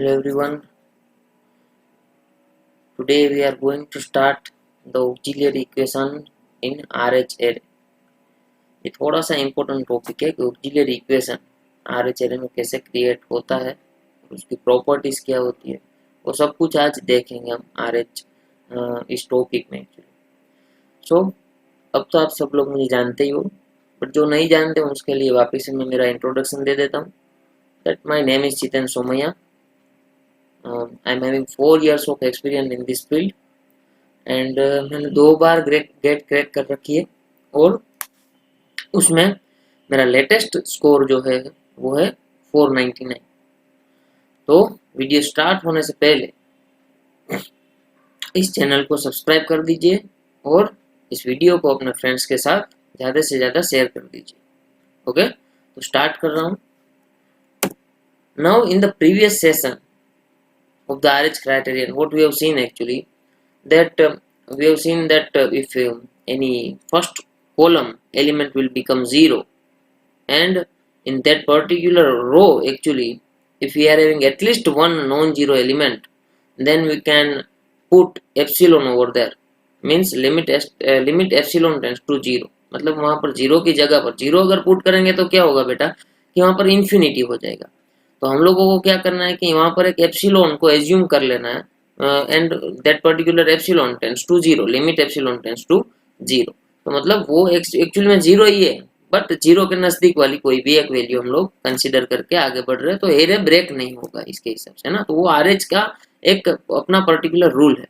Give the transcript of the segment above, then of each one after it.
Hello everyone. Today we are going to start the auxiliary equation in RH array. ये थोड़ा सा important topic है कि auxiliary equation RH array में कैसे क्रिएट होता है, उसकी प्रॉपर्टीज क्या होती है, वो सब कुछ आज देखेंगे हम RH इस टॉपिक में एक्चुअली। सो अब तो आप सब लोग मुझे जानते ही हो, बट जो नहीं जानते उसके लिए वापस से मैं मेरा इंट्रोडक्शन दे देता हूँ। That my name is Jiten Somaiya. I am having 4 years of experience in this field and मैंने 2 बार गेट क्रैक कर रखी है और उसमें मेरा लेटेस्ट स्कोर जो है वो है 499। तो वीडियो स्टार्ट होने से पहले इस चैनल को सब्सक्राइब कर दीजिए और इस वीडियो को अपने फ्रेंड्स के साथ ज़्यादा से ज़्यादा शेयर कर दीजिए। ओके, तो स्टार्ट कर रहा हूँ। Now in the previous session of the RH criterion, what we have seen actually that we have seen that if any first column element will become 0 and in that particular row actually if we are having at least one non-zero element, then we can put epsilon over there, means limit epsilon tends to 0। मतलब वहां पर 0 की जगह पर 0 अगर put करेंगे तो क्या होगा बेटा कि वहां पर इंफिनिटी हो जाएगा। तो हम लोगों को क्या करना है कि वहां पर एक एप्सिलॉन को एज्यूम कर लेना है and that particular epsilon tends to 0, limit epsilon tends to 0। तो मतलब वो एक्चुअली में 0 ही है, बट 0 के नजदीक वाली कोई भी एक वैल्यू हम लोग कंसीडर करके आगे बढ़ रहे हैं, तो एरे ब्रेक नहीं होगा इसके हिसाब से ना। तो वो आरएच का एक अपना पर्टिकुलर रूल है।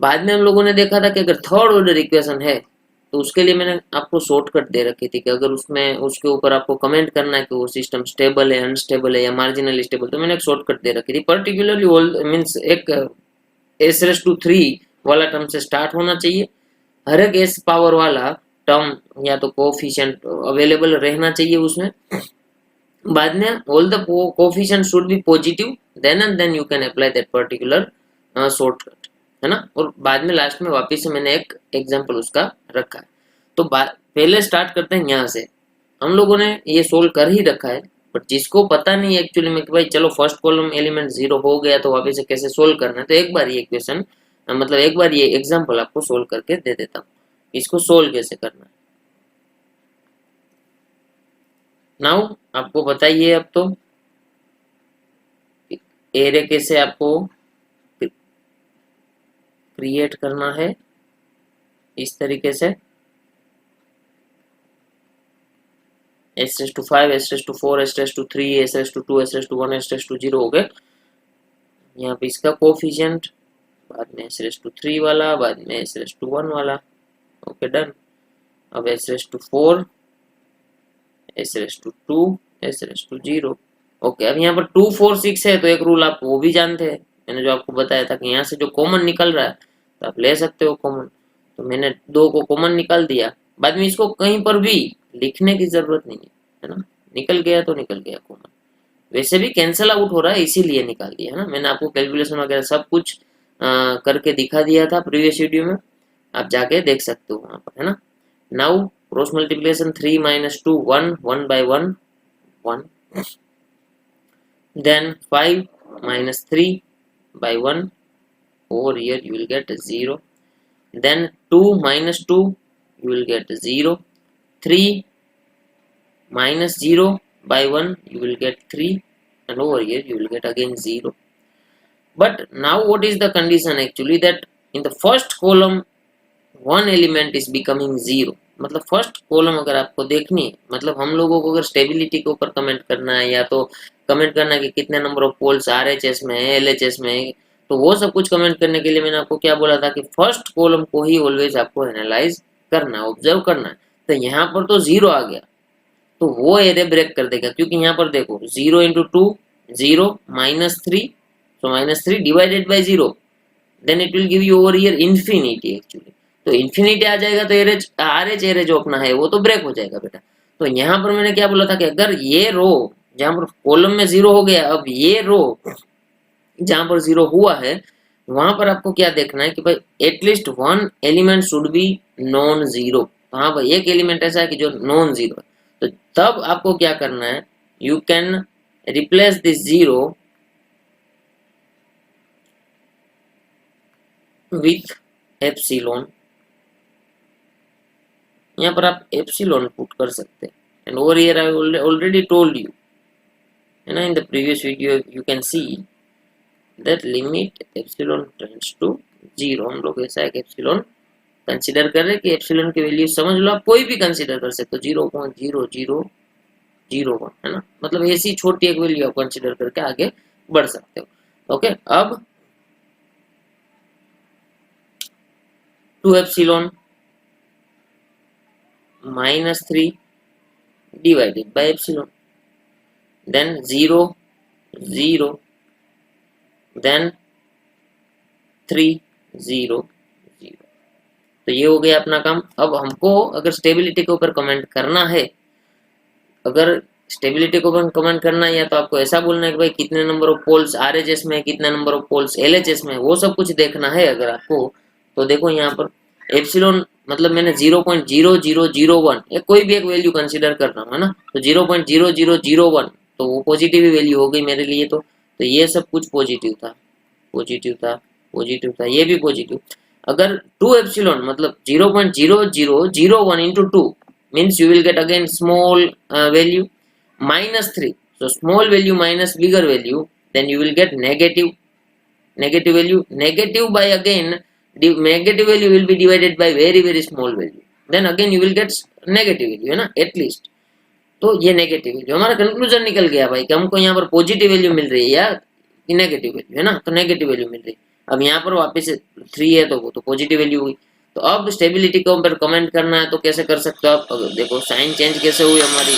बाद में हम लोगों ने देखा था कि अगर थर्ड ऑर्डर इक्वेशन है तो उसके लिए मैंने आपको शॉर्टकट दे रखी थी कि अगर उसमें उसके ऊपर आपको कमेंट करना है कि वो सिस्टम स्टेबल है, अनस्टेबल है या मार्जिनली स्टेबल, तो मैंने एक शॉर्टकट दे रखी थी। पर्टिकुलरली ऑल मींस एक s3 वाला टर्म से स्टार्ट होना चाहिए। हर एक s पावर वाला टर्म या तो कोफिशिएंट अवेलेबल रहना चाहिए उसमें। बाद में all the coefficient should be positive, then and then you can apply that particular shortcut, है ना। और बाद में लास्ट में वापस से मैंने एक एग्जांपल उसका रखा है। तो पहले स्टार्ट करते हैं यहाँ से। हम लोगों ने ये सोल्व कर ही रखा है, बट जिसको पता नहीं एक्चुअली में कि भाई चलो फर्स्ट कॉलम एलिमेंट 0 हो गया तो वापस से कैसे सोल्व करना है, तो एक बार ये क्वेश्चन मतलब एक बार ये एग्जाम्पल आपको सोल्व करके दे देता हूँ, इसको सोल्व कैसे करना है। नाउ आपको बताइए अब तो एरे कैसे आपको क्रिएट करना है इस तरीके से। s5, s4, s3, s2, s1, s0 हो गए। यहाँ पे इसका कोफिशिएंट, बाद में s3 वाला, बाद में s1 वाला। Okay done. अब s4, s2, s0। ओके, अब यहाँ पर 2, 4, 6 है तो एक रूल आप वो भी जानते हैं, मैंने जो आपको बताया था कि यहाँ से जो कॉमन निकल रहा है तो आप ले सकते हो कॉमन। तो मैंने 2 को कॉमन निकाल दिया। बाद में इसको कहीं पर भी लिखने की जरूरत नहीं है ना, निकल गया तो निकल गया कॉमन। वैसे भी कैंसिल आउट हो रहा है इसीलिए निकाल दिया है ना। मैंने आपको कैलकुलेशन वगैरह सब कुछ करके दिखा दिया था प्रीवियस वीडियो में, आप जाके देख सकते हो वहां पर, है ना। Now cross multiplication 3 - 2 1 1 by 1 1, then 5 - 3 by 1, over here you will get 0, then 2 - 2 you will get 0, 3 - 0 by 1 you will get 3, and over here you will get again 0. But now what is the condition actually that in the first column one element is becoming 0। मतलब first column अगर आपको देखनी है, मतलब हम लोगों को अगर स्टेबिलिटी के ऊपर कमेंट करना है या तो कमेंट करना है कि कितने नंबर ऑफ पोल्स RHS में है, LHS में है, तो वो सब कुछ कमेंट करने के लिए मैंने आपको क्या बोला था कि फर्स्ट कॉलम को ही ऑलवेज आपको एनालाइज करना है, ऑब्जर्व करना है। तो यहाँ पर तो 0 आ गया तो वो एरे ब्रेक कर देगा, क्योंकि यहाँ पर देखो 0 × 2 0 -3, so -3 divided by 0, then it will give you over here infinity actually। तो इन्फिनिटी आ जाएगा तो एरे RH एरे जो अपना है वो तो ब्रेक हो जाएगा बेटा। तो यहाँ पर मैंने क्या बोला था कि अगर ये रो जहाँ पर कॉलम में 0 हो गया, अब ये रो जहाँ पर 0 हुआ है वहां पर आपको क्या देखना है कि भाई at least one element should be non 0। हाँ भाई एक एलिमेंट ऐसा है कि जो नॉन 0 है, तो तब आपको क्या करना है, you can replace this 0 with epsilon, यहाँ पर आप एप्सिलॉन पुट कर सकते हैं। And over here I already told you, है ना, in the previous video you can see that limit epsilon tends to 0। हम लोग ऐसा एक एप्सिलॉन कंसीडर कर रहे हैं कि एप्सिलॉन की वैल्यू समझ लो, आप कोई भी कंसीडर कर सकते हो, 0.0001, है ना, मतलब ऐसी छोटी एक वैल्यू आप कंसीडर करके आगे बढ़ सकते हो। ओके, अब 2 epsilon -3 divided by epsilon, then 0 0, then 3 0 0। तो ये हो गया अपना काम। अब हमको अगर स्टेबिलिटी के ऊपर कमेंट करना है, अगर स्टेबिलिटी को कमेंट करना है, या तो आपको ऐसा बोलना है कि भाई कितने नंबर ऑफ पोल्स आरएचएस में, कितने नंबर ऑफ पोल्स एलएचएस में, वो सब कुछ देखना है अगर आपको, तो देखो यहाँ पर एप्सिलॉन मतलब मैंने 0.0001 या कोई भी एक वैल्यू कंसीडर कर रहा हूँ, है ना, तो 0.0001 तो वो पॉजिटिव वैल्यू हो गई मेरे लिए। तो ये सब कुछ पॉजिटिव था, पॉजिटिव था, पॉजिटिव था, ये भी पॉजिटिव। अगर 2 एप्सिलॉन मतलब 0.0001 into 2 means you will get again small value, -3, so small value minus bigger value, then you will get negative value, negative by again negative value will be divided by very small value, then again you will get negative value, है ना, at least. तो ये negative value, हमारा conclusion निकल गया भाई कि हमको यहाँ पर पॉजिटिव वैल्यू मिल रही है या नेगेटिव वैल्यू, है ना, तो नेगेटिव वैल्यू मिल रही है। अब यहाँ पर वापस 3 है तो वो तो पॉजिटिव वैल्यू हुई। तो अब स्टेबिलिटी के ऊपर कमेंट करना है तो कैसे कर सकते हो आप, अगर देखो साइन चेंज कैसे हुई हमारी,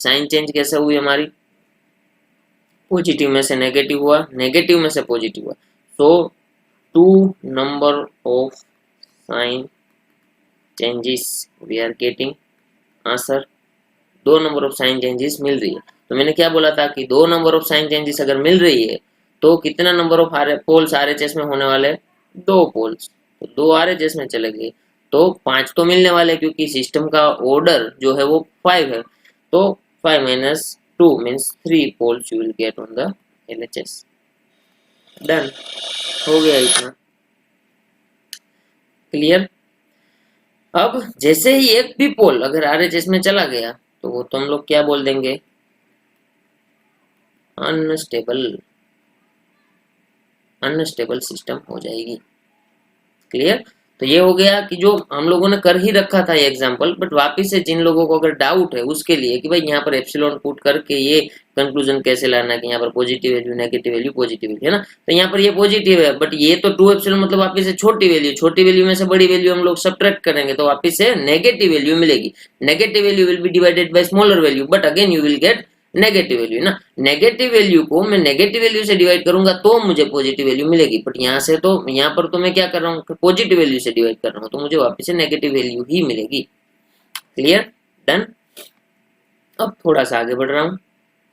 साइन चेंज कैसे हुई हमारी, पॉजिटिव में से नेगेटिव हुआ, नेगेटिव में से पॉजिटिव हुआ। So 2 number of sign changes we are getting answer, 2 number of sign changes मिल रही है। तो मैंने क्या बोला था कि 2 नंबर ऑफ साइन चेंजेस अगर मिल रही है तो कितना नंबर ऑफ पोल्स आरएचएस में होने वाले, 2 पोल्स, तो 2 आरएचएस में चले गए तो 5 तो मिलने वाले, क्योंकि सिस्टम का ऑर्डर जो है वो 5 है। तो 5 - 2 means 3 poles you will get on the LHS. Done, हो गया इतना क्लियर। अब जैसे ही एक भी पोल अगर आरएचएस में चला गया तो वो तो हम लोग क्या बोल देंगे, अनस्टेबल सिस्टम हो जाएगी। क्लियर। तो ये हो गया कि जो हम लोगों ने कर ही रखा था ये एग्जांपल, बट वापिस से जिन लोगों को अगर डाउट है उसके लिए कि भाई यहाँ पर एप्सिलॉन पुट करके ये कंक्लूजन कैसे लाना है कि यहाँ पर positive value, negative value, positive value, है ना, तो यहाँ पर ये पॉजिटिव है, बट ये तो 2 एप्सिलॉन मतलब वापिस से छोटी वैल्यू, छोटी वैल्यू में से बड़ी वैल्यू हम लोग सब्ट्रैक्ट करेंगे तो वापिस से नेगेटिव वैल्यू मिलेगी। Negative value will be divided by smaller value, but again you will get negative value ना। नेगेटिव वैल्यू को मैं नेगेटिव वैल्यू से डिवाइड करूंगा तो मुझे पॉजिटिव वैल्यू मिलेगी, बट यहाँ से तो यहाँ पर तो मैं क्या कर रहा हूँ, पॉजिटिव वैल्यू से डिवाइड कर रहा हूँ, तो मुझे वापस से नेगेटिव वैल्यू ही मिलेगी। Clear, done. अब थोड़ा सा आगे बढ़ रहा हूँ,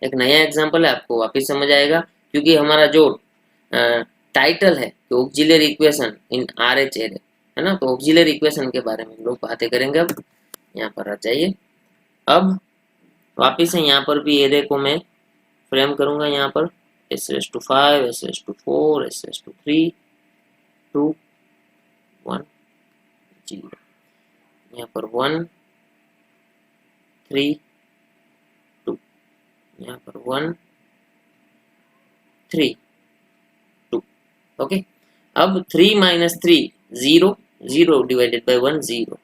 एक नया एग्जाम्पल है, आपको वापस समझ आएगा, क्योंकि हमारा जो टाइटल है auxiliary equation in RH array, है ना, तो ऑक्सिलरी इक्वेशन के बारे में हम लोग बातें करेंगे। अब यहाँ पर आ जाइए। अब वापिस है यहाँ पर भी एरे को मैं फ्रेम करूंगा, यहाँ पर s⁵, s⁴, s⁵, 2 1 0, यहाँ पर 1 3 2, यहाँ पर 1 3 2। ओके, अब 3 - 3 0 0 divided by 1 0,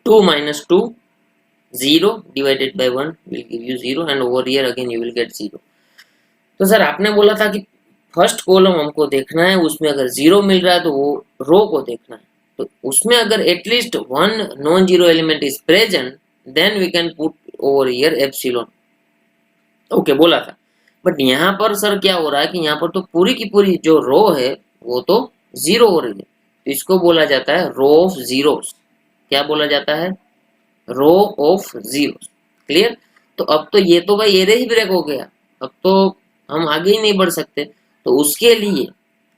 2 - 2 0 divided by 1 will give you 0, and over here again you will get 0। तो सर आपने बोला था कि फर्स्ट कॉलम हमको देखना है, उसमें अगर 0 मिल रहा है तो वो रो को देखना है, तो उसमें अगर at least 1 non zero element is present then we can put over here epsilon. Okay बोला था, बट यहाँ पर सर क्या हो रहा है कि यहाँ पर तो पूरी की पूरी जो रो है वो तो 0 हो रही है, तो इसको बोला जाता है रो ऑफ जीरोस। क्या बोला जाता है, रो ऑफ जीरो। क्लियर। तो अब तो ये तो भाई एरे ही ब्रेक हो गया, अब तो हम आगे ही नहीं बढ़ सकते, तो उसके लिए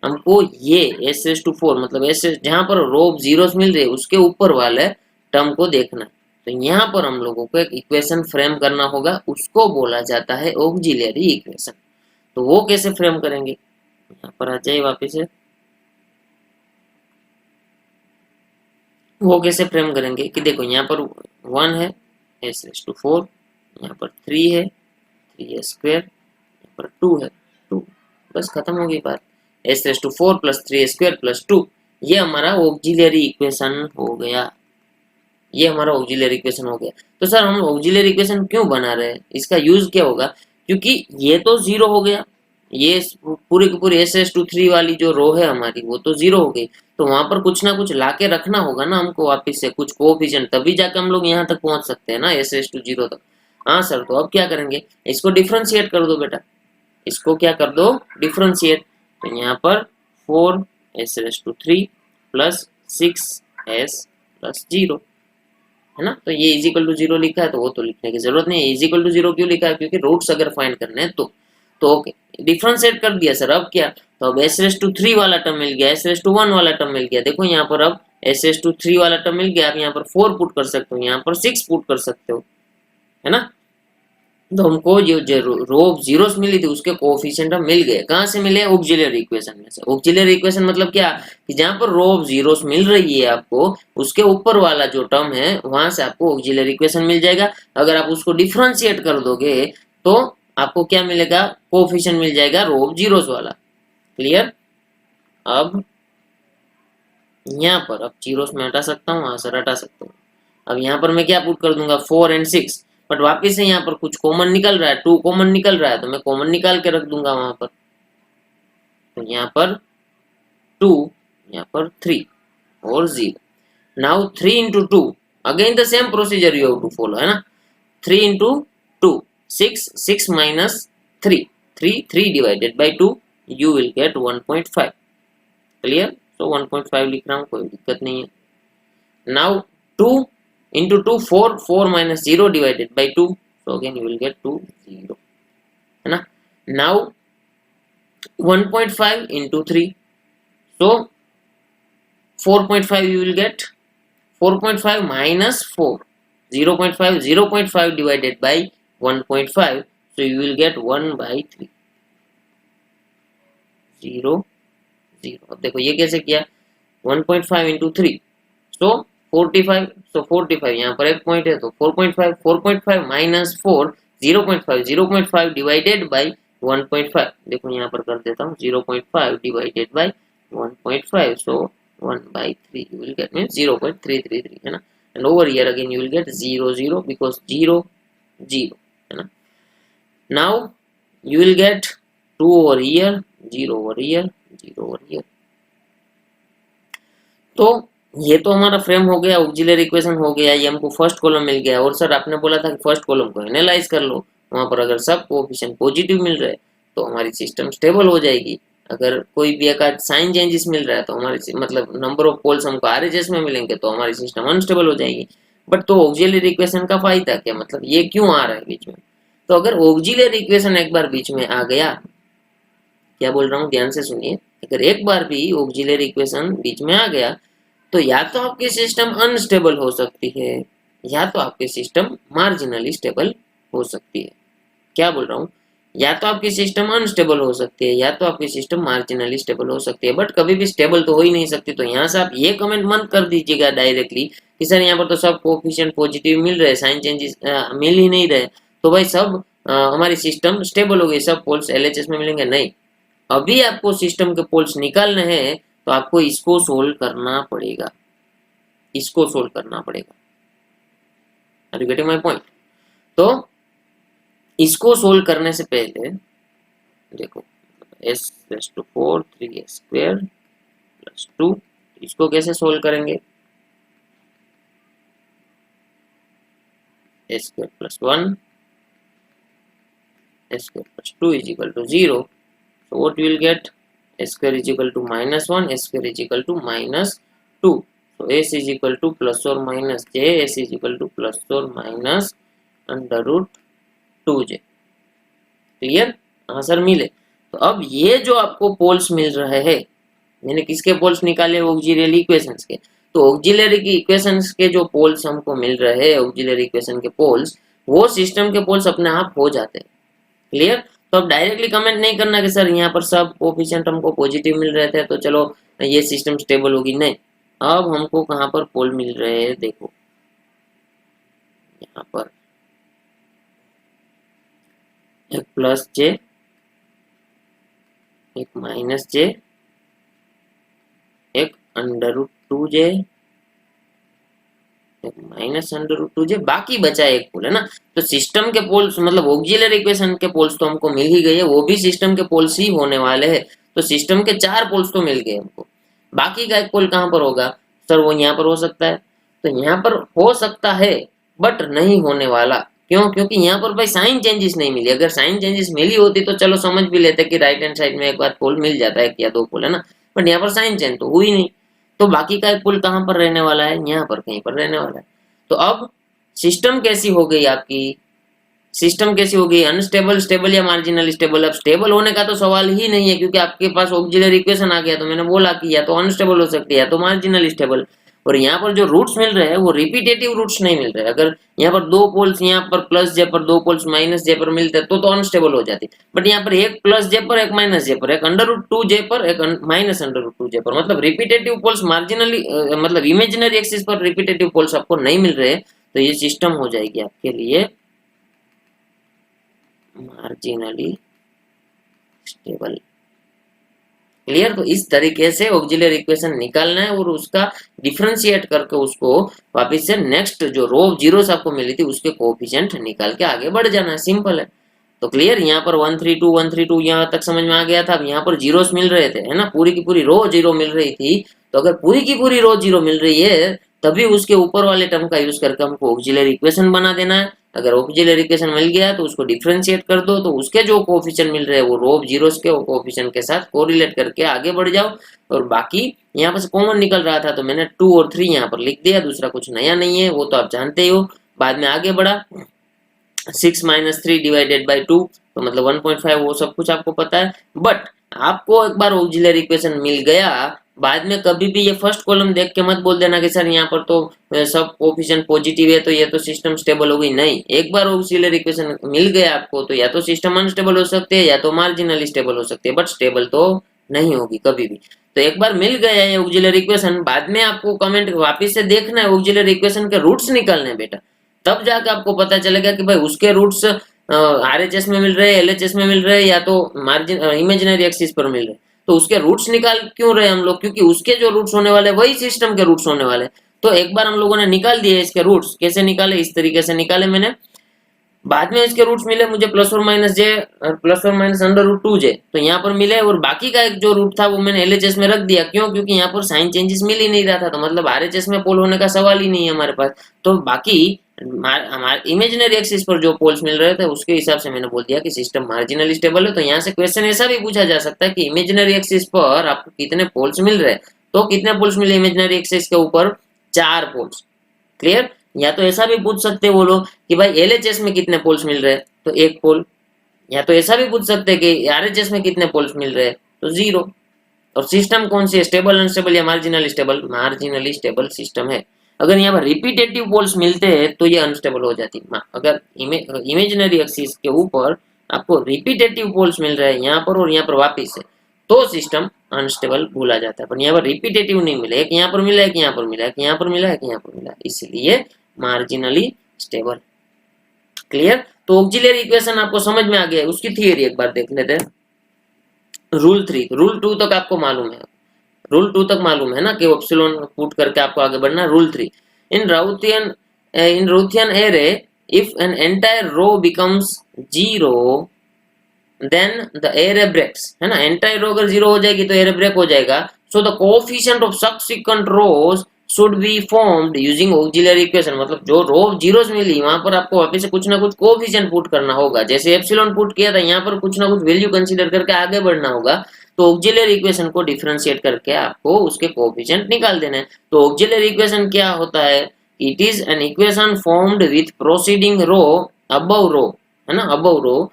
हमको ये s⁴ मतलब s जहां पर रो ऑफ जीरोस मिल रही है उसके ऊपर वाले टर्म को देखना है, तो यहाँ पर हम लोगों को एक इक्वेशन फ्रेम करना होगा, उसको बोला जाता है ऑक्सिलरी इक्वेशन। तो वो कैसे फ्रेम करेंगे, यहाँ पर आ जाइए वापिस से। वो कैसे फ्रेम करेंगे कि देखो यहाँ पर 1 है s⁴, यहाँ पर 3 है 3s², यहाँ पर 2 है 2, बस खत्म हो गई बात। s⁴ प्लस 3s² प्लस 2, ये हमारा ऑक्सिलरी इक्वेशन हो गया। ये हमारा ऑक्सिलरी इक्वेशन हो गया। तो सर हम ऑक्सिलरी इक्वेशन क्यों बना रहे हैं, इसका यूज क्या होगा, क्योंकि ये तो जीरो हो गया, ये पूरी की पूरी s⁴ वाली जो रो है हमारी वो तो जीरो हो गई, तो वहां पर कुछ ना कुछ लाके रखना होगा ना हमको वापस से कुछ कोएफिशिएंट, तभी जाके हम लोग यहाँ तक पहुंच सकते हैं ना s⁴ तक। हाँ सर, तो अब क्या करेंगे, इसको डिफ्रेंशिएट कर दो बेटा, इसको क्या कर दो डिफ्रेंशिएट। तो यहाँ पर 4s⁴ प्लस 6s प्लस 0 है ना, तो ये इजिकल टू 0 लिखा है तो वो तो लिखने की जरूरत नहीं है। इजिकल टू 0 क्यों लिखा है, क्योंकि रूट्स अगर फाइंड करने हैं तो ओके डिफरेंशिएट कर दिया सर। अब क्या, तो अब s⁴ वाला टर्म मिल गया, s⁴ वाला टर्म मिल गया। देखो यहाँ पर अब s⁴ वाला टर्म मिल गया, आप यहाँ पर 4 पुट कर सकते हो, यहाँ पर 6 पुट कर सकते हो, है ना। तो हमको जो रो ऑफ जीरोस मिली थी उसके कोएफिशिएंट हम मिल गए, कहाँ से मिले, ऑक्सिलरी इक्वेशन में से। ऑक्सिलरी इक्वेशन मतलब क्या, कि जहां पर रो ऑफ जीरोस मिल रही है आपको, उसके ऊपर वाला जो टर्म है वहां से आपको ऑक्सिलरी इक्वेशन मिल जाएगा। अगर आप उसको डिफरेंशिएट कर दोगे तो आपको क्या मिलेगा, कोएफिशिएंट मिल जाएगा रो ऑफ जीरोस वाला। क्लियर। अब यहाँ पर अब जीरोस में हटा सकता हूँ, वहां से हटा सकता हूँ। अब यहाँ पर मैं क्या पुट कर दूंगा 4 एंड 6, बट वापिस से यहाँ पर कुछ कॉमन निकल रहा है, 2 कॉमन निकल रहा है, तो मैं कॉमन निकाल के रख दूंगा वहां पर। तो यहाँ पर 2, यहाँ पर 3 और 0। Now 3 into 2, again the same procedure you have to follow, है ना। 3 into 2 6, 6 minus 3 3, 3 divided by 2 you will get 1.5। Clear. तो 1.5 लिख रहा हूँ, कोई दिक्कत नहीं है। Now 2 into 2 4, 4 minus 0 divided by 2, so again you will get 2 0, है ना। now 1.5 into 3, so 4.5 you will get, 4.5 minus 4, 0.5, 0.5 divided by 1.5, so you will get 1 by 3, 0 0। अब देखो ये कैसे किया, 1.5 into 3, so 45, so 45 यहाँ पर एक पॉइंट है तो 4.5, 4.5 माइनस 4, 0.5, 0.5 डिवाइडेड बाई 1.5, देखो यहाँ पर कर देता हूँ 0.5 divided by 1.5, so 1 by 3 you will get means 0.333, है ना। and over here again you will get 0 0 because 0 0, है ना। now you will get 2 over here, 0 over here, 0 over here। तो ये तो हमारा फ्रेम हो गया, ऑक्सिलरी इक्वेशन हो गया, ये हमको फर्स्ट कॉलम मिल गया। और सर आपने बोला था कि फर्स्ट कॉलम को एनालाइज कर लो, वहां पर अगर सब कोएफिशिएंट पॉजिटिव मिल रहे तो हमारी सिस्टम स्टेबल हो जाएगी। अगर कोई भी एक साइन चेंजेस मिल रहा है तो हमारी मतलब नंबर ऑफ पोल्स हमको आरएचएस में मिलेंगे तो हमारी सिस्टम अनस्टेबल हो जाएगी। बट तो ऑक्सिलरी इक्वेशन का फायदा क्या, मतलब ये क्यों आ रहा है बीच में, तो अगर ऑक्सिलरी इक्वेशन एक बार बीच में आ गया, क्या बोल रहा हूँ ध्यान से सुनिए, अगर एक बार भी ऑक्सिलरी इक्वेशन बीच में आ गया तो या तो आपकी सिस्टम अनस्टेबल हो सकती है या तो आपकी सिस्टम मार्जिनली स्टेबल हो सकती है। क्या बोल रहा हूँ, या तो आपकी सिस्टम अनस्टेबल हो सकती है या तो आपकी सिस्टम मार्जिनली स्टेबल हो सकती है, बट कभी भी स्टेबल तो हो ही नहीं सकती। तो यहाँ से आप ये कमेंट मत कर दीजिएगा डायरेक्टली कि सर यहाँ पर तो सब कोएफिशिएंट पॉजिटिव मिल रहे, साइन चेंजेस मिल ही नहीं रहे, तो भाई सब हमारी सिस्टम स्टेबल हो गई, सब पोल्स एलएचएस में मिलेंगे। नहीं, अभी आपको सिस्टम के पोल्स निकालने हैं तो आपको इसको सोल्व करना पड़ेगा, इसको सोल्व करना पड़ेगा। Are you getting my point. तो इसको सोल्व करने से पहले देखो s⁴ 3s² प्लस 2, इसको कैसे सोल्व करेंगे, s² plus 1 s² plus 2 is equal to 0, so what you will get, s² is equal to minus 1, s² is equal to minus 2, so s is equal to plus or minus j, s is equal to plus or minus under root 2j। Clear, answer मिले। तो अब ये जो आपको poles मिल रहे हैं, मैंने किसके पोल्स निकाले, ऑक्सिलरी इक्वेशंस के, तो ऑक्सिलरी की इक्वेशंस के जो पोल्स हमको मिल रहे हैं, ऑक्सिलरी इक्वेशन के पोल्स, वो सिस्टम के पोल्स अपने आप हो जाते हैं। क्लियर। तो अब डायरेक्टली कमेंट नहीं करना कि सर यहाँ पर सब कोएफिशिएंट हमको पॉजिटिव मिल रहे थे तो चलो ये सिस्टम स्टेबल होगी, नहीं, अब हमको कहाँ पर पोल मिल रहे हैं, देखो यहाँ पर एक प्लस जे, एक माइनस जे, एक अंडर रूट 2 जे, एक माइनस अंडर रूट 2 जे, बाकी बचा एक पोल, है ना। तो सिस्टम के पोल्स मतलब ऑक्सिलरी इक्वेशन के पोल्स तो हमको मिल ही गए है, वो भी सिस्टम के पोल्स ही होने वाले हैं। तो सिस्टम के 4 पोल्स तो मिल गए हमको। बाकी का एक पोल कहाँ पर होगा सर, वो यहाँ पर हो सकता है। तो यहाँ पर हो सकता है बट नहीं होने वाला। क्यों? क्योंकि यहाँ पर भाई साइन चेंजेस नहीं मिली। अगर साइन चेंजेस मिली होती तो चलो समझ भी लेते कि राइट हैंड साइड में एक बार पोल मिल जाता है या 2 पोल, है ना। बट यहाँ पर साइन चेंज तो हुई नहीं। तो बाकी का एक पोल कहाँ पर रहने वाला है, यहाँ पर कहीं पर रहने वाला है। तो अब सिस्टम कैसी हो गई आपकी, सिस्टम कैसी होगी, अनस्टेबल, स्टेबल या मार्जिनल स्टेबल। अब स्टेबल होने का तो सवाल ही नहीं है क्योंकि आपके पास ऑक्सिलरी इक्वेशन आ गया। तो मैंने बोला कि या तो अनस्टेबल हो सकती है या तो मार्जिनल स्टेबल। और यहाँ पर जो रूट्स मिल रहे हैं वो रिपीटेटिव रूट्स नहीं मिल रहे। अगर यहाँ पर 2 पोल्स यहाँ पर प्लस जे पर, 2 पोल्स माइनस जे पर मिलते तो अनस्टेबल हो जाती। बट यहाँ पर एक प्लस जे पर, एक माइनस जे पर, एक अंडर रूट 2 जे पर, एक माइनस अंडर रूट 2 जे पर, मतलब रिपीटेटिव पोल्स मार्जिनली मतलब इमेजिनरी एक्सिस पर रिपीटेटिव पोल्स आपको नहीं मिल रहे। तो ये सिस्टम हो जाएगी आपके लिए मार्जिनली स्टेबल। क्लियर? तो इस तरीके से ऑक्सिलरी इक्वेशन निकालना है और उसका डिफरेंशिएट करके उसको वापस से नेक्स्ट जो रो ऑफ जीरोस आपको मिली थी उसके कोएफिशिएंट निकाल के आगे बढ़ जाना है। सिंपल है। तो क्लियर? यहाँ पर 132 यहाँ तक समझ में आ गया था। अब यहाँ पर जीरोस मिल रहे थे, है ना, पूरी की पूरी रो जीरो मिल रही थी। तो अगर पूरी की पूरी रो जीरो मिल रही है तभी उसके ऊपर वाले टर्म का यूज करके हमको ऑक्सिलरी इक्वेशन बना देना है। अगर ऑक्सिलरी इक्वेशन मिल गया तो उसको डिफरेंशिएट कर दो, तो उसके जो कोएफिशिएंट मिल रहे हैं वो रो ऑफ जीरोस के कोएफिशिएंट के साथ कोरिलेट करके आगे बढ़ जाओ। और बाकी यहाँ पर कॉमन निकल रहा था तो मैंने 2 और 3 यहाँ पर लिख दिया। दूसरा कुछ नया नहीं है, वो तो आप जानते ही हो। बाद में आगे बढ़ा 6 - 3 डिवाइडेड बाई 2 तो मतलब 1.5, वो सब कुछ आपको पता है। बट आपको एक बार ऑक्सिलरी इक्वेशन मिल गया, बाद में कभी भी ये फर्स्ट कॉलम देख के मत बोल देना कि सर यहाँ पर तो सब कोएफिशिएंट पॉजिटिव है तो ये तो सिस्टम स्टेबल हो गई। नहीं, एक बार ऑक्सिलरी इक्वेशन मिल गया आपको तो या तो सिस्टम अनस्टेबल हो सकते हैं या तो मार्जिनली स्टेबल हो सकते हैं, बट स्टेबल तो नहीं होगी कभी भी। तो एक बार मिल गया है ऑक्सिलरी इक्वेशन, बाद में आपको कमेंट वापिस से देखना है, ऑक्सिलरी इक्वेशन के रूट्स निकालने बेटा। तब जाकर आपको पता चलेगा कि भाई उसके रूट्स आरएचएस में मिल रहे हैं, एलएचएस में मिल रहे हैं या तो मार्जिन इमेजिनरी एक्सिस पर मिल रहे हैं। तो उसके रूट्स निकाल क्यों रहे हम लोग, क्योंकि उसके जो रूट्स होने वाले वही सिस्टम के रूट्स होने वाले। तो एक बार हम लोगों ने निकाल दिए इसके रूट्स। कैसे निकाले? इस तरीके से निकाले मैंने। बाद में इसके रूट्स मिले मुझे प्लस और माइनस जे और प्लस और माइनस अंडर रूट 2 जे, तो यहाँ पर मिले। और बाकी का एक जो रूट था वो मैंने एलएचएस में रख दिया। क्यों? क्योंकि यहाँ पर साइन चेंजेस मिल ही नहीं रहा था, तो मतलब आरएचएस में पोल होने का सवाल ही नहीं है हमारे पास। तो बाकी हमारे इमेजिनरी एक्सिस पर जो पोल्स मिल रहे थे उसके हिसाब से मैंने बोल दिया कि सिस्टम मार्जिनली स्टेबल है। तो यहाँ से क्वेश्चन ऐसा भी पूछा जा सकता है कि इमेजिनरी एक्सिस पर आपको कितने पोल्स मिल रहे हैं। तो कितने पोल्स मिले इमेजिनरी एक्सिस के ऊपर? 4 पोल्स। क्लियर? या तो ऐसा भी पूछ सकते हैं वो लोग कि भाई एलएचएस में कितने पोल्स मिल रहे हैं, तो 1 पोल। या तो ऐसा भी पूछ सकते हैं कि आरएचएस में कितने पोल्स मिल रहे हैं, तो 0। और सिस्टम कौन सी है, स्टेबल, अनस्टेबल या marginally stable? Marginally stable system है। अगर यहाँ पर रिपीटेटिव पोल्स मिलते हैं तो ये अनस्टेबल हो जाती है। अगर इमेजिनरी एक्सिस के ऊपर आपको रिपीटेटिव पोल्स मिल रहे हैं यहाँ पर और यहाँ पर वापिस से, तो सिस्टम अनस्टेबल बोला जाता है। पर यहाँ पर रिपीटेटिव नहीं मिले, एक यहाँ पर मिला, एक यहाँ पर मिला, एक यहाँ पर मिला, एक यहाँ पर मिला, इसलिए मार्जिनली स्टेबल। क्लियर? तो ऑक्सिलरी इक्वेशन आपको समझ में आ गया है। उसकी थियरी एक बार देख लेते हैं। रूल 3, रूल 2 तक आपको मालूम है, रूल 2 तक मालूम है ना कि एप्सिलॉन पुट करके आपको आगे बढ़ना। Rule 3, in Routhian array if an entire row becomes 0 then the array breaks, है ना। एंटायर रो अगर 0 हो जाएगी तो एरे ब्रेक हो जाएगा। So the coefficient of subsequent rows should be formed using auxiliary equation। मतलब जो रो जीरोस मिली वहां पर आपको वापस से कुछ ना कुछ कोएफिशिएंट पुट करना होगा। जैसे एप्सिलॉन पुट किया था, यहाँ पर कुछ ना कुछ वैल्यू कंसीडर करके आगे बढ़ना होगा। तो ऑक्सिलरी इक्वेशन को डिफरेंशिएट करके आपको उसके कोएफिशिएंट निकाल देना है। तो ऑक्सिलरी इक्वेशन क्या होता है? It is an equation formed with proceeding row above row, है ना, above row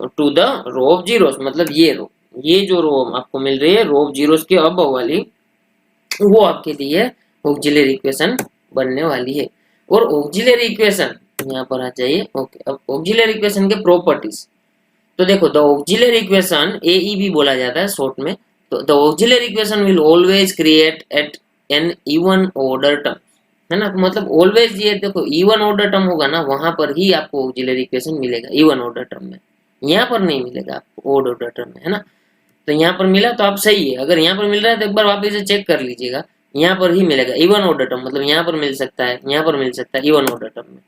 to the row of zeros. मतलब ये रो, ये जो रो आपको मिल रही है रो ऑफ जीरोस के अबव वाली, वो आपके लिए ऑक्सिलरी इक्वेशन बनने वाली है। और ऑक्सिलरी इक्वेशन यहाँ पर आ जाइए। ओके, अब ऑक्सिलरी इक्वेशन के प्रॉपर्टीज तो देखो, द ऑक्सिलरी इक्वेशन AEB बोला जाता है शॉर्ट में। तो the auxiliary equation will always create at an even order term, है ना। तो मतलब ऑलवेज ये देखो इवन ऑर्डर टर्म होगा ना, वहां पर ही आपको ऑक्सिलरी इक्वेशन मिलेगा इवन ऑर्डर टर्म में, यहाँ पर नहीं मिलेगा आपको ऑड ऑर्डर टर्म में, है ना। तो यहाँ पर मिला तो आप सही है, अगर यहाँ पर मिल रहा है तो एक बार वापस से चेक कर लीजिएगा, यहाँ पर ही मिलेगा इवन ऑर्डर टर्म, मतलब यहाँ पर मिल सकता है, यहाँ पर मिल सकता है इवन ऑर्डर टर्म में।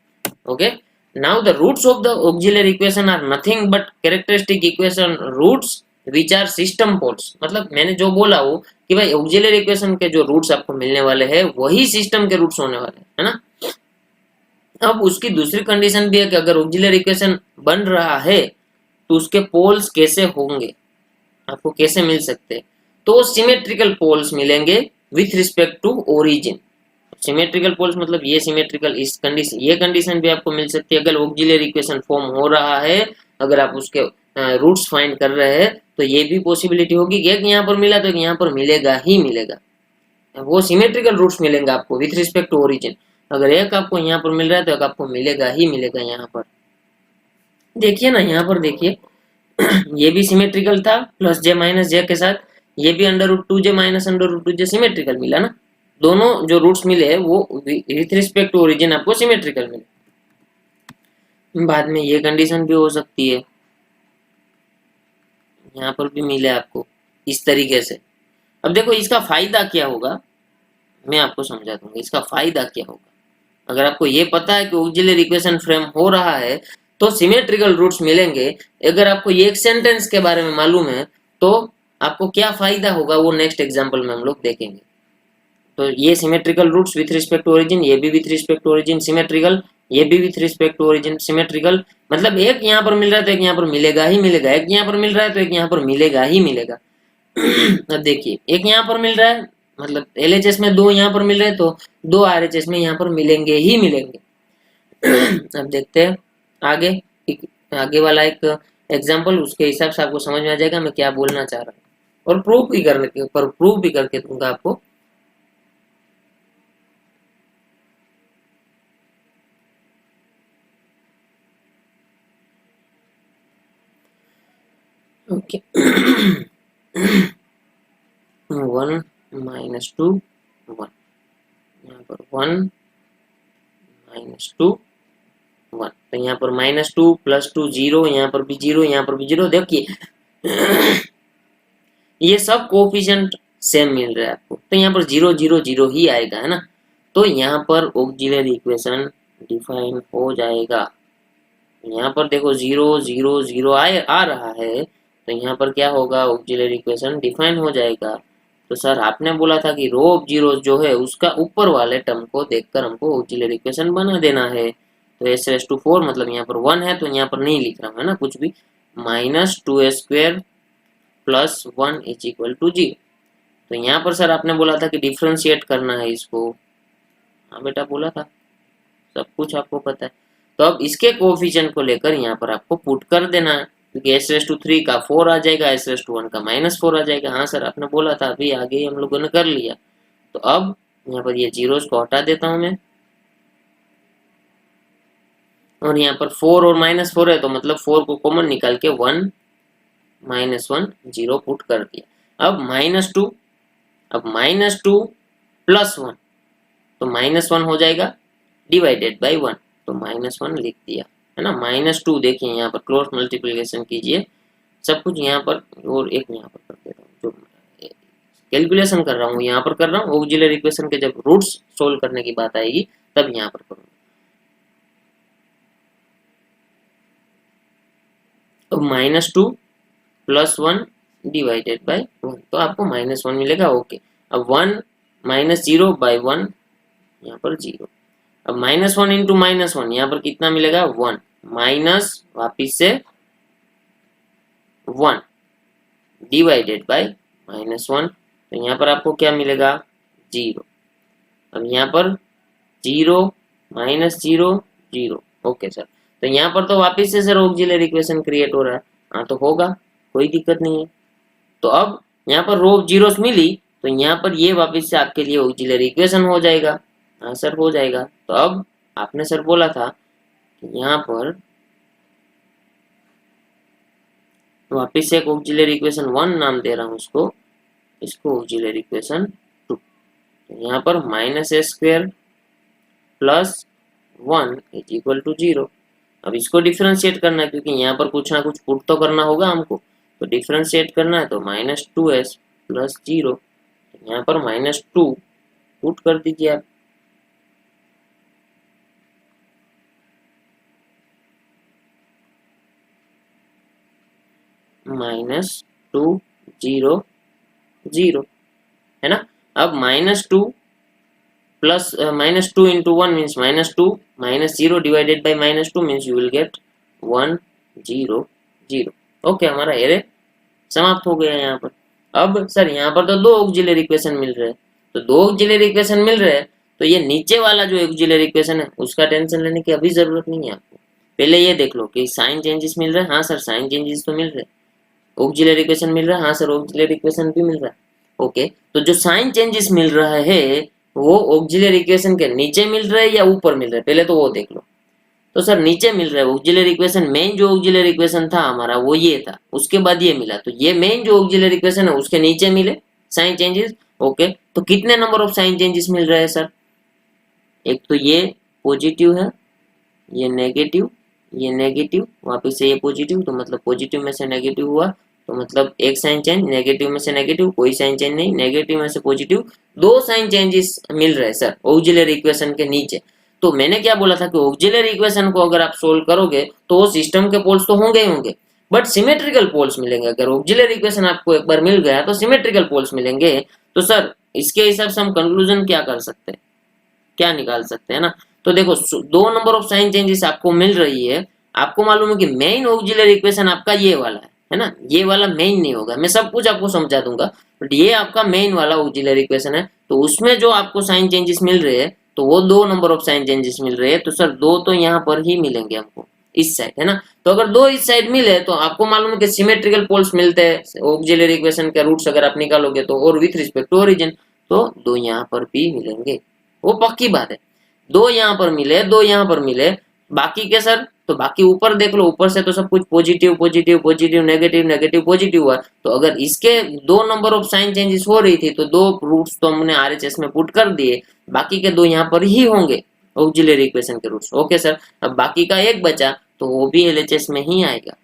Okay, now the roots of the auxiliary equation are nothing but characteristic equation roots which are system poles. मतलब मैंने जो बोला वो कि भाई ऑक्सिलरी इक्वेशन के जो रूट्स आपको मिलने वाले हैं वही सिस्टम के रूट्स होने वाले हैं, है ना। अब उसकी दूसरी कंडीशन भी है कि अगर ऑक्सिलरी इक्वेशन बन रहा है तो उसके पोल्स कैसे होंगे, आपको कैसे मिल सकते हैं, तो सिमेट्रिकल पोल्स मिलेंगे with respect to origin. Symmetrical poles मतलब ये सिमेट्रिकल, इस कंडीशन, ये कंडीशन भी आपको मिल सकती है अगर ऑक्सिलरी इक्वेशन फॉर्म हो रहा है, अगर आप उसके रूट्स फाइंड कर रहे हैं तो ये भी पॉसिबिलिटी होगी कि एक यहाँ पर मिला तो एक यहाँ पर मिलेगा ही मिलेगा, वो सिमेट्रिकल रूट्स मिलेंगे आपको विथ रिस्पेक्ट टू ओरिजिन। अगर एक आपको यहाँ पर मिल रहा है तो एक आपको मिलेगा ही मिलेगा यहाँ पर। देखिए ना यहाँ पर देखिए ये भी सिमेट्रिकल था प्लस जे माइनस जे के साथ, ये भी अंडर रूट टू जे माइनस अंडर रूट टू जे सिमेट्रिकल मिला ना, दोनों जो रूट्स मिले हैं वो विथ रिस्पेक्ट टू ओरिजिन आपको सिमेट्रिकल मिले। बाद में ये कंडीशन भी हो सकती है, यहाँ पर भी मिले आपको इस तरीके से। अब देखो इसका फायदा क्या होगा, मैं आपको समझा दूंगा इसका फायदा क्या होगा। अगर आपको ये पता है कि ऑक्सिलरी इक्वेशन फ्रेम हो रहा है तो सिमेट्रिकल रूट्स मिलेंगे, अगर आपको ये एक सेंटेंस के बारे में मालूम है तो आपको क्या फायदा होगा वो नेक्स्ट एग्जांपल में हम लोग देखेंगे। तो ये symmetrical roots with respect to origin, ये भी with respect to origin symmetrical, ये भी with respect to origin symmetrical, मतलब एक यहाँ पर मिल रहा है तो एक यहाँ पर मिलेगा ही मिलेगा, एक यहाँ पर मिल रहा है तो एक यहाँ पर मिलेगा ही मिलेगा। अब देखिए एक यहाँ पर मिल रहा है, मतलब एलएचएस में दो यहाँ पर मिल रहे हैं तो दो आरएचएस में यहाँ पर मिलेंगे ही मिलेंगे। अब देखते हैं आगे, आगे वाला एक एग्जांपल, उसके हिसाब से आपको समझ में आ जाएगा मैं क्या बोलना चाह रहा हूँ, और प्रूफ भी करने के ऊपर प्रूफ भी करके दूंगा आपको। ओके, 1 माइनस 2 1, यहाँ पर 1 माइनस 2 1, तो यहाँ पर माइनस 2 प्लस 2 0, यहाँ पर भी 0, यहाँ पर भी 0। देखिए ये सब कोफिशिएंट सेम मिल रहा है आपको, तो यहाँ पर 0 0 0 ही आएगा, है ना। तो यहाँ पर ऑक्सिलरी इक्वेशन डिफाइन हो जाएगा। यहाँ पर देखो 0 0 0 आ रहा है तो यहाँ पर क्या होगा, ऑक्सिलरी इक्वेशन डिफाइन हो जाएगा। तो सर आपने बोला था कि रो ऑफ जीरो जो है उसका ऊपर वाले टर्म को देखकर हमको ऑक्सिलरी इक्वेशन बना देना है। तो एस रेस टू 4 मतलब यहाँ पर 1 है तो यहाँ पर नहीं लिख रहा हूँ, है ना कुछ भी, minus 2a² plus 1 is equal to 0। तो यहाँ पर सर आपने बोला था कि डिफ्रेंशिएट करना है इसको, हाँ बेटा बोला था, सब कुछ आपको पता है। तो अब इसके कोफिशिएंट को लेकर यहाँ पर आपको पुट कर देना है, क्योंकि एस रेस टू 3 का 4 आ जाएगा, एस रेस टू 1 का -4 आ जाएगा। हाँ सर आपने बोला था, अभी आगे ही हम लोगों ने कर लिया। तो अब यहाँ पर ये जीरोस को हटा देता हूँ मैं, और यहाँ पर 4 और -4 है तो मतलब 4 को कॉमन निकाल के 1 -1 0 पुट कर दिया। अब -2, अब -2 प्लस 1 तो -1 हो जाएगा डिवाइडेड बाई 1, तो -1 लिख दिया, है ना। -2 देखिए यहाँ पर क्रॉस मल्टीप्लिकेशन कीजिए, सब कुछ यहाँ पर, और एक यहाँ पर कर देता हूँ, जो कैलकुलेशन कर रहा हूँ यहाँ पर कर रहा हूँ, ऑक्सिलरी इक्वेशन के जब रूट्स सोल्व करने की बात आएगी तब यहाँ पर करूँगा। अब -2 प्लस 1 डिवाइडेड बाई 1, तो आपको -1 मिलेगा। ओके, अब 1 -0 बाई 1 यहाँ पर 0, अब -1 इंटू -1 यहाँ पर कितना मिलेगा 1, माइनस वापिस से 1 डिवाइडेड बाई -1, तो यहाँ पर आपको क्या मिलेगा 0। अब यहाँ पर 0 -0 0। ओके सर, तो यहाँ पर तो वापिस से सर ऑक्सिलरी इक्वेशन क्रिएट हो रहा है, हाँ तो होगा, कोई दिक्कत नहीं है। तो अब यहाँ पर रो ऑफ जीरोस मिली तो यहाँ पर ये वापिस से आपके लिए ऑक्सिलरी इक्वेशन हो जाएगा, हाँ सर हो जाएगा। तो अब आपने सर बोला था कि यहाँ पर वापिस से एक ऑक्सिलरी इक्वेशन 1 नाम दे रहा हूँ उसको, इसको ऑक्सिलरी इक्वेशन 2, यहाँ पर minus A square plus 1 is equal to 0। अब इसको डिफ्रेंशिएट करना है क्योंकि यहाँ पर कुछ ना कुछ पुट तो करना होगा हमको, तो डिफ्रेंशिएट करना है तो -2s प्लस 0, यहाँ पर -2 पुट कर दीजिए आप। -2 0 0 है ना। अब -2 plus -2 into 1 means -2, -0 divided by -2 means you will get 1 0 0। Okay, हमारा एरे समाप्त हो गया यहाँ पर। अब सर यहाँ पर तो दो ऑक्सिलरी इक्वेशन मिल रहे हैं, तो दो ऑक्सिलरी इक्वेशन मिल रहे हैं, तो ये नीचे वाला जो ऑक्सिलरी इक्वेशन है उसका टेंशन लेने की अभी जरूरत नहीं है आपको। पहले ये देख लो कि साइन चेंजेस मिल रहे हैं। हाँ सर, साइन चेंजेस तो मिल रहे हैं। ऑक्सिलरी इक्वेशन मिल रहा है। हाँ सर, ऑक्सिलरी इक्वेशन भी मिल रहा है। ओके, तो जो साइन चेंजेस मिल रहा है वो ऑक्सिलरी इक्वेशन के नीचे मिल रहा है या ऊपर मिल रहा है, पहले तो वो देख लो। तो सर नीचे मिल रहा है ऑक्सिलरी इक्वेशन। मेन जो ऑक्सिलरी इक्वेशन था हमारा वो ये था, उसके बाद ये मिला, तो ये मेन जो ऑक्सिलरी इक्वेशन है उसके नीचे मिले साइन चेंजेस। ओके, तो कितने नंबर ऑफ साइन चेंजेस मिल रहे हैं सर? एक तो ये पॉजिटिव है, ये नेगेटिव, वापस से ये पॉजिटिव, तो मतलब पॉजिटिव में से नेगेटिव हुआ, तो मतलब एक साइन चेंज, नेगेटिव में से नेगेटिव कोई साइन चेंज नहीं, नेगेटिव में से पॉजिटिव, दो साइन चेंजेस मिल रहे हैं सर ऑक्सिलरी इक्वेशन के नीचे। तो मैंने क्या बोला था कि ऑक्सिलरी इक्वेशन को अगर आप सोल्व करोगे तो वो सिस्टम के पोल्स तो होंगे ही होंगे, बट सिमेट्रिकल पोल्स मिलेंगे। अगर ऑक्सिलरी इक्वेशन आपको एक बार मिल गया तो सिमेट्रिकल पोल्स मिलेंगे। तो सर इसके हिसाब से हम कंक्लूजन क्या कर सकते हैं, क्या निकाल सकते हैं ना। तो देखो, दो नंबर ऑफ साइन चेंजेस आपको मिल रही है। आपको मालूम है कि मेन ऑक्सिलरी इक्वेशन आपका ये वाला है ना, ये वाला मेन नहीं होगा, मैं सब कुछ आपको समझा दूंगा, बट ये आपका मेन वाला ऑक्सिलरी इक्वेशन है। तो उसमें जो आपको साइन चेंजेस मिल रहे हैं तो वो दो नंबर ऑफ साइन चेंजेस मिल रहे हैं। तो सर दो तो यहाँ पर ही मिलेंगे हमको इस साइड, है ना। तो अगर दो इस साइड मिले तो आपको मालूम है कि सिमेट्रिकल पोल्स मिलते हैं ऑक्सिलरी इक्वेशन के रूट्स अगर आप निकालोगे तो, और विथ रिस्पेक्ट टू ओरिजिन, तो दो यहाँ पर भी मिलेंगे, वो पक्की बात है। दो यहाँ पर मिले, दो यहाँ पर मिले, बाकी के सर, तो बाकी ऊपर देख लो, ऊपर से तो सब कुछ positive positive positive negative negative positive हुआ। तो अगर इसके दो नंबर ऑफ साइन चेंजेस हो रही थी तो दो रूट्स तो हमने आरएचएस में पुट कर दिए, बाकी के दो यहाँ पर ही होंगे ऑक्सिलरी इक्वेशन के रूट्स। ओके सर, अब बाकी का एक बचा तो वो भी एलएचएस में ही आएगा,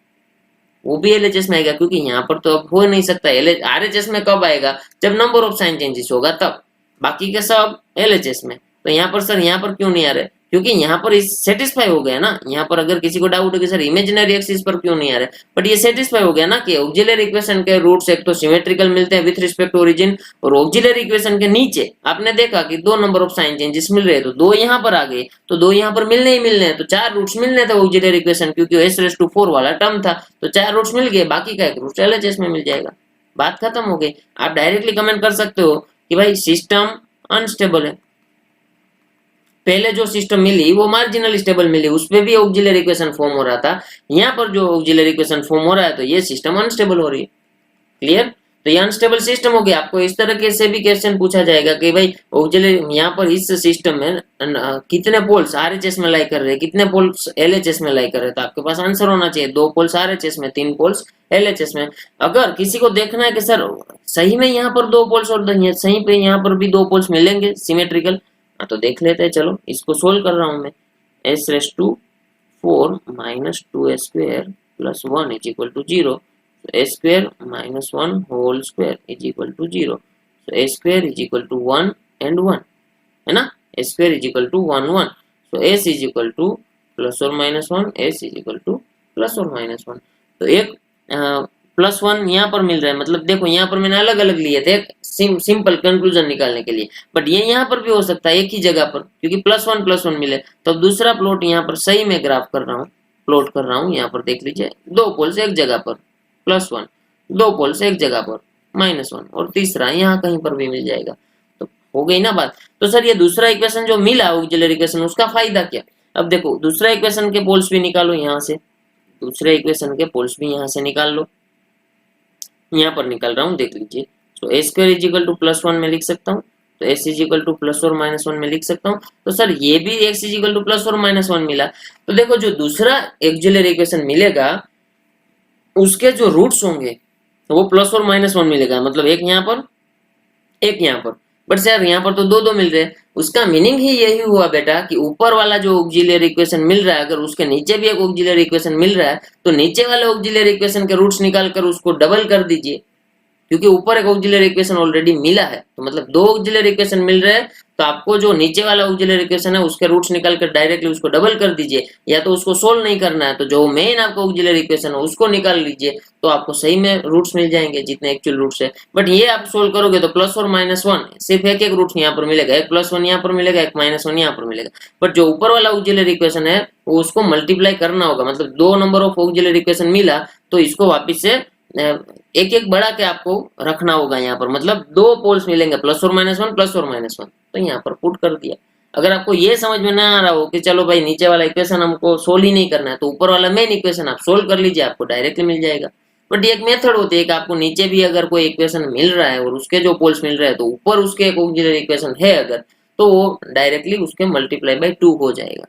वो भी एलएचएस में आएगा, क्योंकि यहाँ पर तो अब हो नहीं सकता। आरएचएस में कब आएगा? जब नंबर ऑफ साइन चेंजेस होगा तब, बाकी के सब एलएचएस में। तो यहाँ पर सर, यहाँ पर क्यों नहीं आ रहे? क्योंकि यहाँ पर सेटिस्फाई हो गया ना। यहाँ पर अगर किसी को डाउट है कि सर इमेजिनरी एक्सिस पर क्यों नहीं आ रहे, बट ये सेटिस्फाई हो गया ना कि ऑक्सिलरी इक्वेशन के रूट्स एक तो सिमेट्रिकल मिलते हैं विथ रिस्पेक्ट टू ओरिजिन, और ऑक्सिलरी इक्वेशन के नीचे आपने देखा कि दो नंबर ऑफ साइन चेंजेस मिल रहे हैं, तो दो यहाँ पर आ गए, तो दो यहाँ पर मिलने ही मिलने हैं, तो चार रूट्स मिलने थे ऑक्सिलरी इक्वेशन, क्योंकि s⁴ वाला टर्म था, तो चार रूट्स मिल गए, बाकी का एक रूट एलएचएस में मिल जाएगा। बात खत्म हो गई। आप डायरेक्टली कमेंट कर सकते हो कि भाई सिस्टम अनस्टेबल है। पहले जो सिस्टम मिली वो मार्जिनल स्टेबल मिली, उसपे भी ऑक्सिलरी इक्वेशन फॉर्म हो रहा था। यहाँ पर जो ऑक्सिलरी इक्वेशन फॉर्म हो रहा है तो ये सिस्टम अनस्टेबल हो रही है। क्लियर? तो ये अनस्टेबल सिस्टम हो गया। आपको इस तरह के से भी क्वेश्चन पूछा जाएगा कि भाई ऑक्सिलरी यहाँ पर इस सिस्टम में कितने पोल्स आरएचएस में लाई कर रहे हैं, कितने पोल्स एलएचएस में लाई कर रहे हैं, तो आपके पास आंसर होना चाहिए 2 पोल्स आरएचएस में, 3 पोल्स एलएचएस में। अगर किसी को देखना है कि सर सही में यहाँ पर 2 पोल्स और सही पे यहाँ पर भी 2 पोल्स मिलेंगे सिमेट्रिकल, तो देख लेते हैं। चलो इसको सोल्व कर रहा हूं मैं। s⁴ minus 2s² plus 1 is equal to 0, a² minus 1 whole square is equal to 0, so a² is equal to 1 and 1, है ना। a² is equal to 1 1, so s is equal to plus और minus 1, s is equal to plus और minus 1। तो एक plus 1 यहाँ पर मिल रहा है, मतलब देखो यहाँ पर मैंने अलग अलग लिए थे सिंपल कंक्लूजन निकालने के लिए, बट ये यहाँ पर भी हो सकता है एक ही जगह पर, क्योंकि प्लस 1 मिले। तो दूसरा प्लॉट यहाँ पर सही में ग्राफ कर रहा हूँ, प्लॉट कर रहा हूँ। यहाँ पर देख लीजिए, 2 पोल्स एक जगह पर +1, 2 पोल्स एक जगह पर -1, और तीसरा यहाँ कहीं पर भी मिल जाएगा। तो हो गई ना बात। तो सर ये दूसरा इक्वेशन जो मिला ऑक्सिलरी इक्वेशन, उसका फायदा क्या? अब देखो दूसरा इक्वेशन के पोल्स भी निकालो यहाँ से, दूसरे इक्वेशन के पोल्स भी यहाँ से निकाल लो। यहाँ पर निकाल रहा हूँ, देख लीजिए। तो a² इज इक्वल टू +1 में लिख सकता हूँ, तो s is equal to plus और माइनस 1 में लिख सकता हूँ। तो सर ये भी x is equal to plus और माइनस 1 मिला। तो देखो जो दूसरा ऑक्सिलरी इक्वेशन मिलेगा उसके जो रूट्स होंगे तो वो प्लस और माइनस 1 मिलेगा, मतलब एक यहाँ पर एक यहाँ पर, बट सर यहाँ पर तो दो दो मिल रहे हैं। उसका मीनिंग ही यही हुआ बेटा कि ऊपर वाला जो ऑक्सिलरी इक्वेशन मिल रहा है, अगर उसके नीचे भी एक ऑक्सिलरी इक्वेशन मिल रहा है तो नीचे वाले ऑक्सिलरी इक्वेशन के रूट्स निकाल कर उसको डबल कर दीजिए, क्योंकि ऊपर एक ऑक्सिलरी इक्वेशन ऑलरेडी मिला है। तो मतलब दो ऑक्सिलरी इक्वेशन मिल रहे हैं, तो आपको जो नीचे वाला ऑक्सिलरी इक्वेशन है उसके रूट्स निकाल कर डायरेक्टली उसको डबल कर दीजिए, या तो उसको सोल्व नहीं करना है तो जो मेन आपका ऑक्सिलरी इक्वेशन है उसको निकाल लीजिए, तो आपको सही में रूट्स मिल जाएंगे जितने एक्चुअल रूट्स है। बट ये आप सोल्व करोगे तो प्लस और माइनस वन सिर्फ एक एक रूट यहाँ पर मिलेगा, एक प्लस वन यहाँ पर मिलेगा, एक माइनस वन यहाँ पर मिलेगा। बट जो ऊपर वाला ऑक्सिलरी इक्वेशन है वो उसको मल्टीप्लाई करना होगा, मतलब दो नंबर ऑफ ऑक्सिलरी इक्वेशन मिला तो इसको वापिस से एक एक बढ़ा के आपको रखना होगा यहाँ पर, मतलब दो पोल्स मिलेंगे प्लस और माइनस वन, प्लस और माइनस वन, तो यहाँ पर पुट कर दिया। अगर आपको ये समझ में ना आ रहा हो कि चलो भाई नीचे वाला इक्वेशन हमको सोल्व ही नहीं करना है, तो ऊपर वाला मेन इक्वेशन आप सोल्व कर लीजिए, आपको डायरेक्टली मिल जाएगा। बट ये एक मेथड होती है कि आपको नीचे भी अगर कोई इक्वेशन मिल रहा है और उसके जो पोल्स मिल रहे हैं तो ऊपर उसके एक ऑक्सिलरी इक्वेशन है अगर, तो वो डायरेक्टली उसके मल्टीप्लाई बाई 2 हो जाएगा।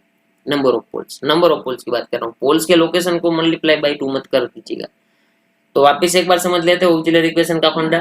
नंबर ऑफ पोल्स की बात कर रहा हूँ, पोल्स के लोकेशन को मल्टीप्लाई बाई 2 मत कर दीजिएगा। तो वापस एक बार समझ लेते हैं ऑक्सिलरी इक्वेशन का फंडा,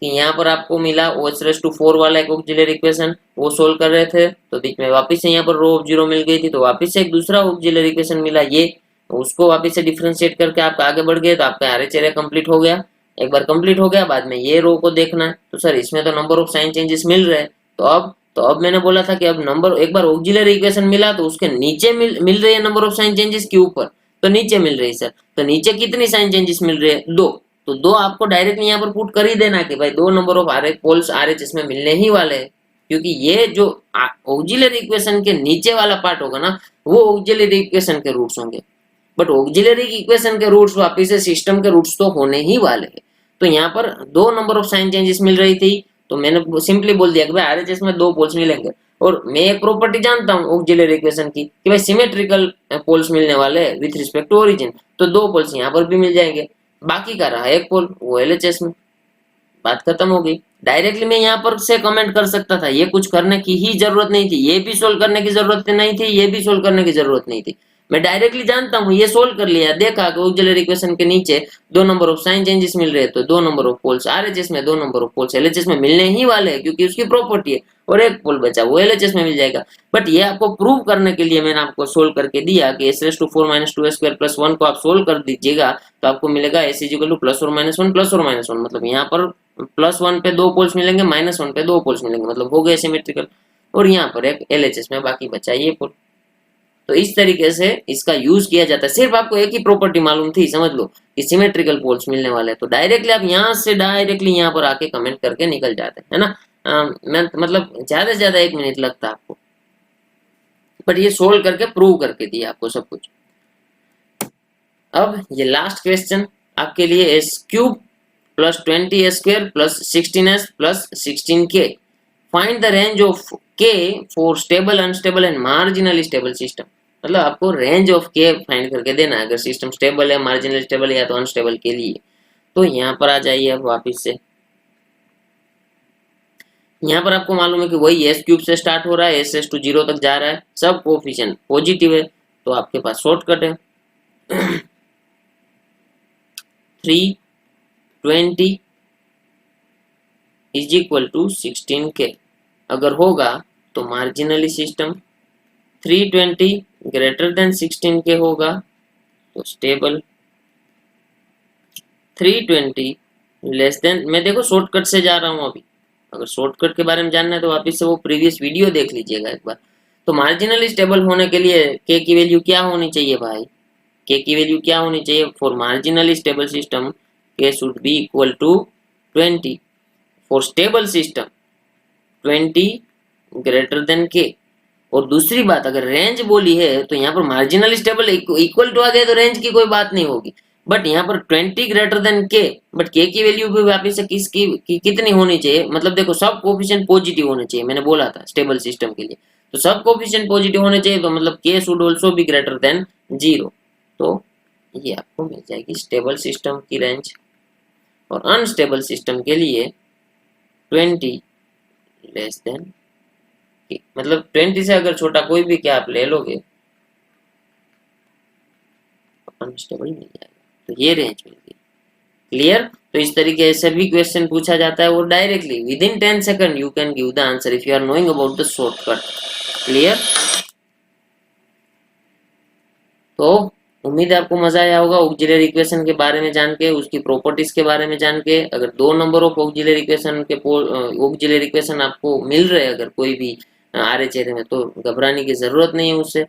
कि यहाँ पर आपको मिला OH4 वाला एक ऑक्सिलरी इक्वेशन, वो सोल्व कर रहे थे तो बीच में वापस से यहाँ पर रो ऑफ जीरो मिल गई थी, तो वापस से एक दूसरा ऑक्सिलरी इक्वेशन मिला, ये उसको वापस से डिफरेंशिएट करके आप आगे बढ़ गए तो आपका आरएच एरिया कंप्लीट हो गया। एक बार कंप्लीट हो गया, बाद में ये रो को देखना है, तो सर इसमें तो नंबर ऑफ साइन चेंजेस मिल रहे हैं, तो अब मैंने बोला था कि अब नंबर एक बार ऑक्सिलरी इक्वेशन मिला तो उसके नीचे मिल रही है नंबर ऑफ साइन चेंजेस के ऊपर, तो नीचे मिल रही है सर, तो नीचे कितनी साइन चेंजेस मिल रही है? दो, तो दो आपको डायरेक्टली यहाँ पर पुट कर ही देना कि भाई दो number of RH poles RHS में मिलने ही वाले हैं, क्योंकि ये जो ऑक्सिलरी इक्वेशन के नीचे वाला पार्ट होगा ना वो ऑक्सिलरी इक्वेशन के रूट्स होंगे, बट ऑक्सिलरी इक्वेशन के रूट्स वापिस से सिस्टम के रूट्स तो होने ही वाले हैं। तो यहाँ पर दो नंबर ऑफ साइन चेंजेस मिल रही थी, तो मैंने सिंपली बोल दिया कि भाई आरएचएस में दो पोल्स मिलेंगे, और मैं एक प्रॉपर्टी जानता हूँ ऑक्सिलरी इक्वेशन की कि भाई सिमेट्रिकल पोल्स मिलने वाले हैं विथ रिस्पेक्ट टू ओरिजिन, तो दो पोल्स यहाँ पर भी मिल जाएंगे, बाकी का रहा एक पोल वो एलएचएस में, बात खत्म हो गई। डायरेक्टली मैं यहाँ पर से कमेंट कर सकता था, ये कुछ करने की ही जरूरत नहीं थी, ये भी सोल्व करने की जरूरत नहीं थी, ये भी सोल्व करने की जरूरत नहीं थी, मैं डायरेक्टली जानता हूँ, ये सोल्व कर लिया, देखा कि ऑक्सिलरी इक्वेशन के नीचे दो नंबर ऑफ साइन चेंजेस मिल रहे हैं, तो दो नंबर ऑफ पोल्स आरएचएस में, दो नंबर ऑफ पोल्स एलएचएस में मिलने ही वाले हैं, क्योंकि उसकी प्रॉपर्टी है, और एक पोल बचा वो एलएचएस में मिल जाएगा। बट ये आपको प्रूव करने के लिए मैंने आपको सोल्व करके दिया कि s⁴ - 2s² + 1 को आप सोल्व कर दीजिएगा तो आपको मिलेगा s = +or-1 +or-1, मतलब यहाँ पर +1 पे दो पोल्स मिलेंगे, -1 पे दो पोल्स मिलेंगे, मतलब हो गए सिमेट्रिकल, और यहाँ पर एक एलएचएस में बाकी बचा ये पोल। तो इस तरीके से इसका यूज किया जाता है। सिर्फ आपको एक ही प्रॉपर्टी मालूम थी, समझ लो कि सिमेट्रिकल पोल्स मिलने वाले हैं, तो डायरेक्टली आप यहाँ से डायरेक्टली यहाँ पर आके कमेंट करके निकल जाते हैं, है ना। मैं मतलब ज्यादा से ज्यादा 1 मिनट लगता आपको, बट ये सोल्व करके प्रूव करके दिया आपको सब कुछ। अब ये लास्ट क्वेश्चन आपके लिए s³ + 20s² + 16s + 16k, find the range of k for stable, unstable and marginally stable system. मतलब आपको रेंज ऑफ k फाइंड करके देना है, अगर सिस्टम स्टेबल है, मार्जिनली स्टेबल है या तो अनस्टेबल के लिए। तो यहाँ पर आ जाइए अब वापिस से, यहाँ पर आपको मालूम है कि वही s³ से स्टार्ट हो रहा है, s to 0 तक जा रहा है, सब कोफिशिएंट पॉजिटिव है, तो आपके पास शॉर्टकट है 320 = 16k। अगर होगा तो मार्जिनली सिस्टम, 320 > 16k होगा तो स्टेबल, 320 <, मैं देखो शॉर्टकट से जा रहा हूँ अभी, अगर शॉर्टकट के बारे में जानना है तो वापस से वो प्रीवियस वीडियो देख लीजिएगा एक बार। तो मार्जिनली स्टेबल होने के लिए k की वैल्यू क्या होनी चाहिए भाई, k की वैल्यू क्या होनी चाहिए for marginally stable system, k should be equal to 20, for stable system 20 > k। और दूसरी बात, अगर रेंज बोली है तो यहाँ पर मार्जिनली स्टेबल इक्वल टू आ गया तो रेंज की कोई बात नहीं होगी, बट यहाँ पर 20 > k, बट k की वैल्यू भी वापिस से कितनी होनी चाहिए, मतलब देखो सब कोफिशिएंट पॉजिटिव होने चाहिए, मैंने बोला था स्टेबल सिस्टम के लिए, तो सब कोफिशिएंट पॉजिटिव होने चाहिए, तो मतलब k should also be greater than 0, तो ये आपको मिल जाएगी स्टेबल सिस्टम की रेंज। और अनस्टेबल सिस्टम के लिए 20 <, मतलब 20 से अगर छोटा कोई भी क्या आप ले लोगे अनस्टेबल मिल जाएगा, तो ये रेंज मिल गई। क्लियर। तो इस तरीके से भी क्वेश्चन पूछा जाता है, वो directly with in 10 second you can give the answer if you are knowing about the shortcut. Clear. तो उम्मीद है आपको मजा आया होगा ऑक्सिलरी इक्वेशन के बारे में जान के, उसकी प्रॉपर्टीज के बारे में जान के। अगर 2 नंबर ऑफ ऑक्सिलरी इक्वेशन के ऑक्सिलरी इक्वेशन आपको मिल रहे हैं अगर कोई भी RHA में, तो घबराने की जरूरत नहीं है उससे।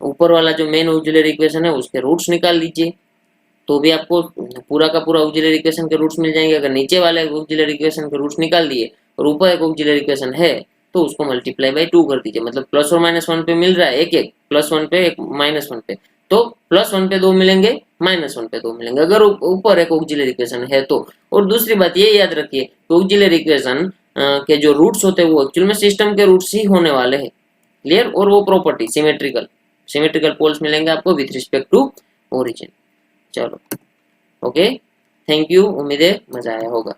ऊपर वाला जो मेन ऑक्सिलरी इक्वेशन है उसके रूट्स निकाल लीजिए, तो भी आपको पूरा का पूरा ऑक्सिलरी इक्वेशन के रूट्स मिल जाएंगे। अगर नीचे वाले ऑक्सिलरी इक्वेशन के रूट्स निकाल दिए और ऊपर एक ऑक्सिलरी इक्वेशन है तो उसको मल्टीप्लाई बाय 2 कर दीजिए, मतलब प्लस और माइनस 1 पे मिल रहा है एक एक, +1 पे एक -1 पे, तो +1 पे 2 मिलेंगे, -1 पे 2 मिलेंगे अगर ऊपर एक ऑक्सिलरी इक्वेशन है तो। और दूसरी बात ये याद रखिए कि ऑक्सिलरी इक्वेशन के जो रूट्स होते हैं वो एक्चुअल में सिस्टम के रूट्स ही होने वाले हैं। क्लियर। और वो प्रॉपर्टी सिमेट्रिकल पोल्स मिलेंगे आपको विथ रिस्पेक्ट टू ओरिजिन। चलो ओके, थैंक यू, उम्मीद है मजा आया होगा।